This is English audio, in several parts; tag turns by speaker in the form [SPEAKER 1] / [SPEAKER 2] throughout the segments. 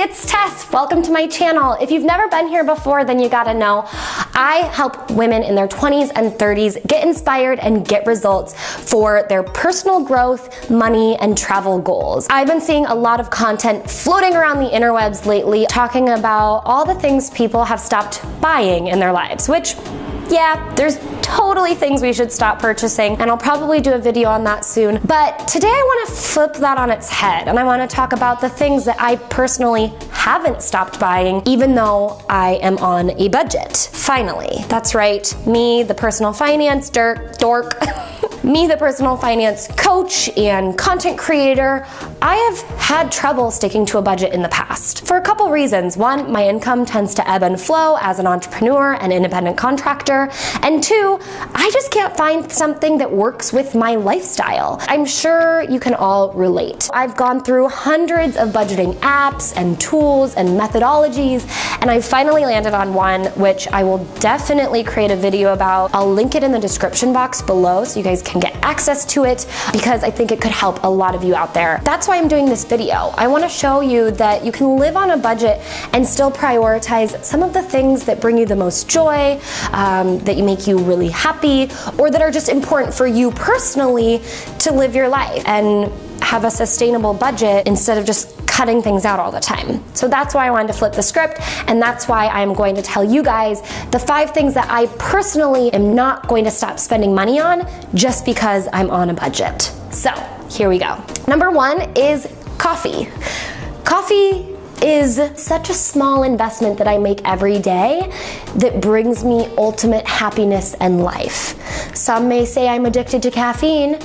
[SPEAKER 1] Hey, it's Tess. Welcome to my channel. If you've never been here before, then you gotta know I help women in their 20s and 30s get inspired and get results for their personal growth, money, and travel goals. I've been seeing a lot of content floating around the interwebs lately talking about all the things people have stopped buying in their lives, which, yeah, there's totally things we should stop purchasing, and I'll probably do a video on that soon. But today I want to flip that on its head, and I want to talk about the things that I personally haven't stopped buying, even though I am on a budget. Finally, that's right, me, the personal finance dork, me, the personal finance coach and content creator, I have had trouble sticking to a budget in the past for a couple reasons. One, my income tends to ebb and flow as an entrepreneur and independent contractor. And two, I just can't find something that works with my lifestyle. I'm sure you can all relate. I've gone through hundreds of budgeting apps and tools and methodologies, and I finally landed on one which I will definitely create a video about. I'll link it in the description box below so you guys can get access to it, because I think it could help a lot of you out there. That's why I'm doing this video. I want to show you that you can live on a budget and still prioritize some of the things that bring you the most joy, that you make you really happy, or that are just important for you personally to live your life and have a sustainable budget instead of just cutting things out all the time. So that's why I wanted to flip the script, and that's why I'm going to tell you guys the 5 things that I personally am not going to stop spending money on just because I'm on a budget. So here we go. Number 1 is coffee. Coffee is such a small investment that I make every day that brings me ultimate happiness and life. Some may say I'm addicted to caffeine.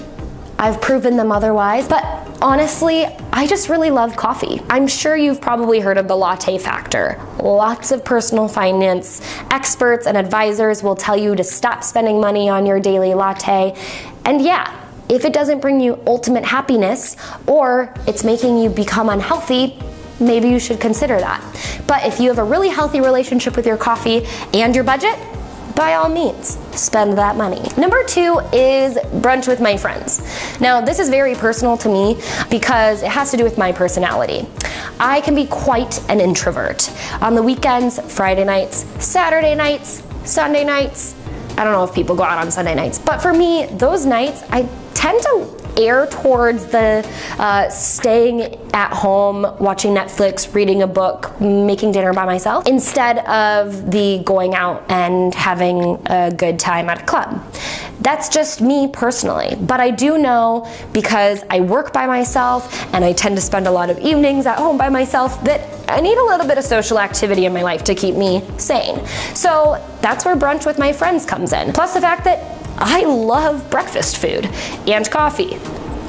[SPEAKER 1] I've proven them otherwise, but honestly, I just really love coffee. I'm sure you've probably heard of the latte factor. Lots of personal finance experts and advisors will tell you to stop spending money on your daily latte. And yeah, if it doesn't bring you ultimate happiness, or it's making you become unhealthy, maybe you should consider that. But if you have a really healthy relationship with your coffee and your budget, by all means, spend that money. Number 2 is brunch with my friends. Now, this is very personal to me because it has to do with my personality. I can be quite an introvert. On the weekends, Friday nights, Saturday nights, Sunday nights, I don't know if people go out on Sunday nights, but for me, those nights, I tend to err towards the staying at home, watching Netflix, reading a book, making dinner by myself, instead of the going out and having a good time at a club. That's just me personally, but I do know, because I work by myself and I tend to spend a lot of evenings at home by myself, that I need a little bit of social activity in my life to keep me sane. So that's where brunch with my friends comes in. Plus the fact that I love breakfast food and coffee.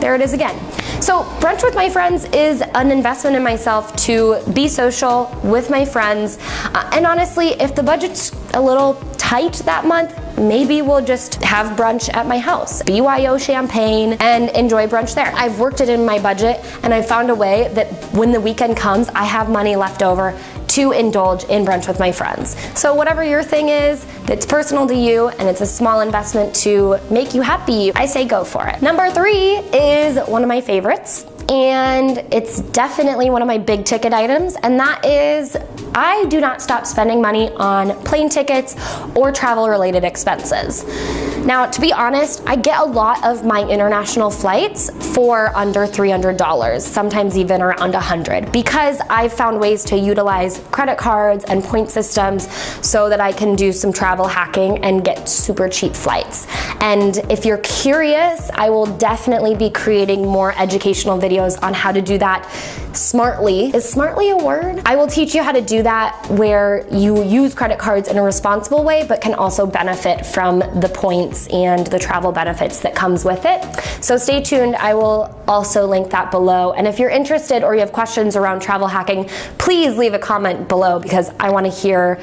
[SPEAKER 1] There it is again. So brunch with my friends is an investment in myself to be social with my friends. And honestly, if the budget's a little tight that month, maybe we'll just have brunch at my house. BYO champagne and enjoy brunch there. I've worked it in my budget, and I found a way that when the weekend comes, I have money left over to indulge in brunch with my friends. So whatever your thing is that's personal to you and it's a small investment to make you happy, I say go for it. Number 3 is one of my favorites, and it's definitely one of my big ticket items, and that is I do not stop spending money on plane tickets or travel related expenses. Now, to be honest, I get a lot of my international flights for under $300, sometimes even around $100, because I've found ways to utilize credit cards and point systems so that I can do some travel hacking and get super cheap flights. And if you're curious, I will definitely be creating more educational videos on how to do that smartly. Is smartly a word? I will teach you how to do that where you use credit cards in a responsible way, but can also benefit from the points and the travel benefits that comes with it. So stay tuned. I will also link that below. And if you're interested or you have questions around travel hacking, please leave a comment below, because I want to hear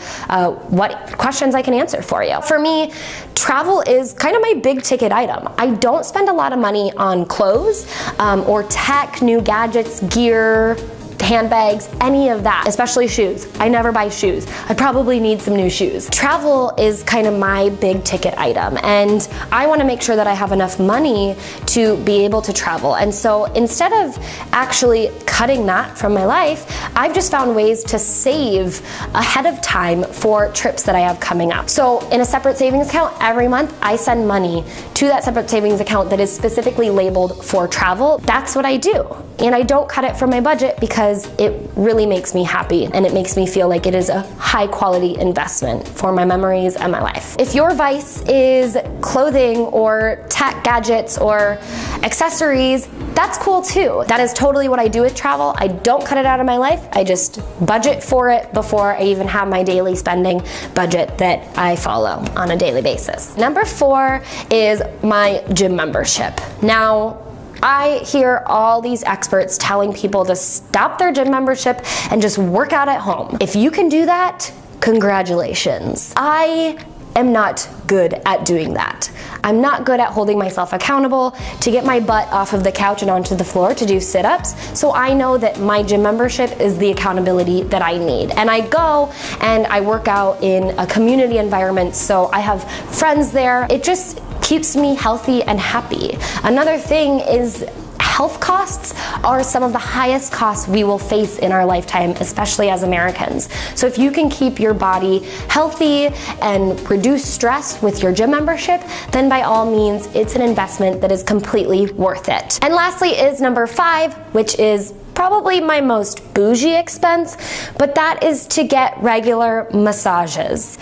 [SPEAKER 1] what questions I can answer for you. For me, travel is kind of my big ticket item. I don't spend a lot of money on clothes or tech, new gadgets, gear, handbags, any of that, especially shoes. I never buy shoes. I probably need some new shoes. Travel is kind of my big ticket item, and I want to make sure that I have enough money to be able to travel. And so instead of actually cutting that from my life, I've just found ways to save ahead of time for trips that I have coming up. So in a separate savings account, every month I send money to that separate savings account that is specifically labeled for travel. That's what I do. And I don't cut it from my budget because it really makes me happy and it makes me feel like it is a high quality investment for my memories and my life. If your vice is clothing or tech gadgets or accessories, that's cool too. That is totally what I do with travel. I don't cut it out of my life. I just budget for it before I even have my daily spending budget that I follow on a daily basis. Number 4 is my gym membership. Now, I hear all these experts telling people to stop their gym membership and just work out at home. If you can do that, congratulations. I am not good at doing that. I'm not good at holding myself accountable to get my butt off of the couch and onto the floor to do sit-ups. So I know that my gym membership is the accountability that I need. And I go and I work out in a community environment, so I have friends there. It just keeps me healthy and happy. Another thing is health costs are some of the highest costs we will face in our lifetime, especially as Americans. So if you can keep your body healthy and reduce stress with your gym membership, then by all means, it's an investment that is completely worth it. And lastly is number 5, which is probably my most bougie expense, but that is to get regular massages.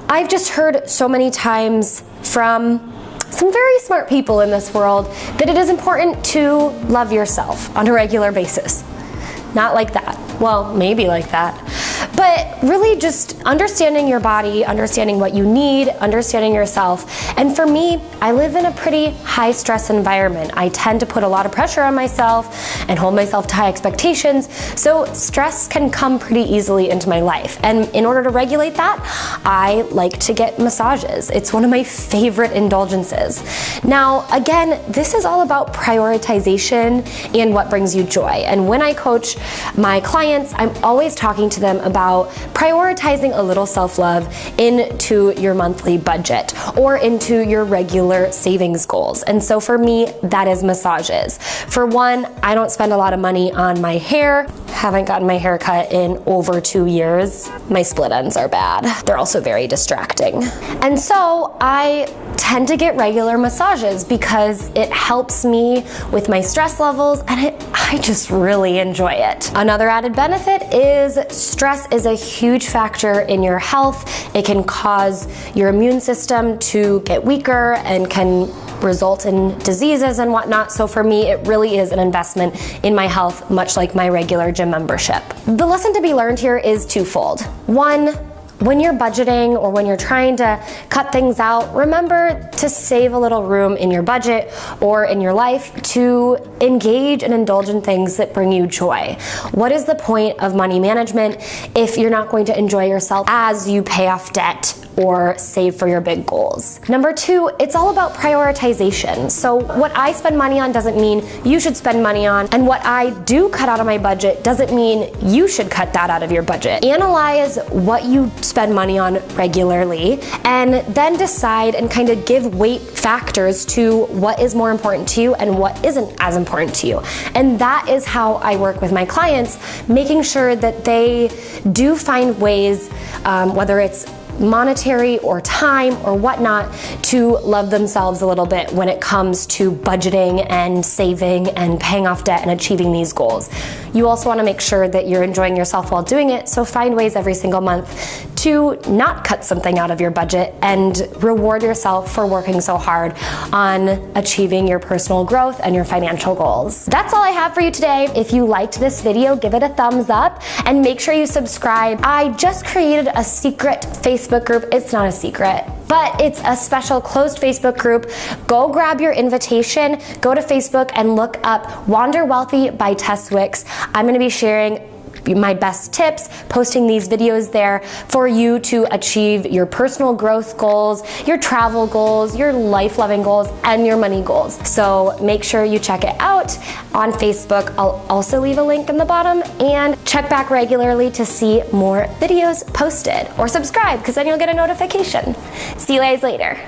[SPEAKER 1] I've just heard so many times from some very smart people in this world that it is important to love yourself on a regular basis. Not like that. Well, maybe like that. But really just understanding your body, understanding what you need, understanding yourself. And for me, I live in a pretty high stress environment. I tend to put a lot of pressure on myself and hold myself to high expectations. So stress can come pretty easily into my life. And in order to regulate that, I like to get massages. It's one of my favorite indulgences. Now, again, this is all about prioritization and what brings you joy. And when I coach my clients, I'm always talking to them about prioritizing a little self-love into your monthly budget or into your regular savings goals. And so for me, that is massages. For one, I don't spend a lot of money on my hair. Haven't gotten my hair cut in over 2 years. My split ends are bad. They're also very distracting. And so I tend to get regular massages because it helps me with my stress levels and I just really enjoy it. Another added benefit is stress is a huge factor in your health. It can cause your immune system to get weaker and can result in diseases and whatnot. So for me, it really is an investment in my health, much like my regular gym membership. The lesson to be learned here is twofold. One, when you're budgeting or when you're trying to cut things out, remember to save a little room in your budget or in your life to engage and indulge in things that bring you joy. What is the point of money management if you're not going to enjoy yourself as you pay off debt or save for your big goals? Number 2, it's all about prioritization. So what I spend money on doesn't mean you should spend money on, and what I do cut out of my budget doesn't mean you should cut that out of your budget. Analyze what you spend money on regularly and then decide and kind of give weight factors to what is more important to you and what isn't as important to you. And that is how I work with my clients, making sure that they do find ways, whether it's monetary or time or whatnot, to love themselves a little bit when it comes to budgeting and saving and paying off debt and achieving these goals. You also want to make sure that you're enjoying yourself while doing it, so find ways every single month to not cut something out of your budget and reward yourself for working so hard on achieving your personal growth and your financial goals. That's all I have for you today. If you liked this video, give it a thumbs up and make sure you subscribe. I just created a secret Facebook group. It's not a secret, but it's a special closed Facebook group. Go grab your invitation, go to Facebook and look up Wander Wealthy by Tess Wicks. I'm going to be sharing my best tips, posting these videos there for you to achieve your personal growth goals, your travel goals, your life-loving goals, and your money goals. So make sure you check it out on Facebook. I'll also leave a link in the bottom, and check back regularly to see more videos posted, or subscribe because then you'll get a notification. See you guys later.